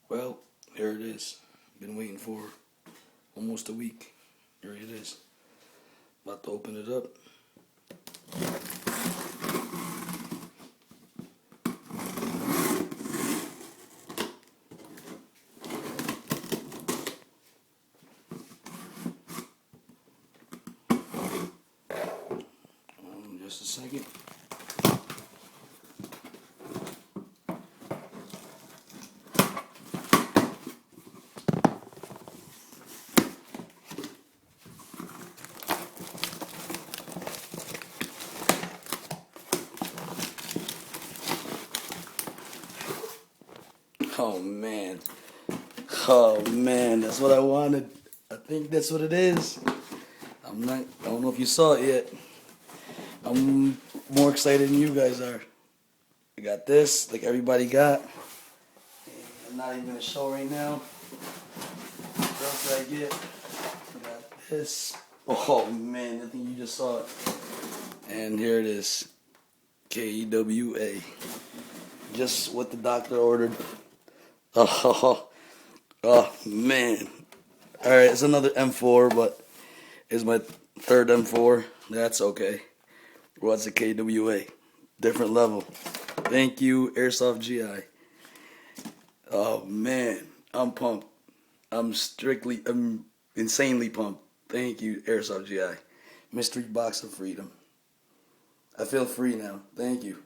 Well, here it is. Been waiting for almost a week. Here it is. About to open it up. Just a second. Oh man. Oh man, that's what I wanted. I think that's what it is. I don't know if you saw it yet. I'm more excited than you guys are. I got this, like everybody got. And I'm not even gonna show right now. What else did I get? I got this. Oh man, I think you just saw it. And here it is. KWA. Just what the doctor ordered. Oh man. Alright, it's another M4, but it's my third M4. That's okay. What's a KWA? Different level. Thank you, Airsoftgi. Oh man, I'm pumped. I'm insanely pumped. Thank you, Airsoftgi. Mystery box of freedom. I feel free now. Thank you.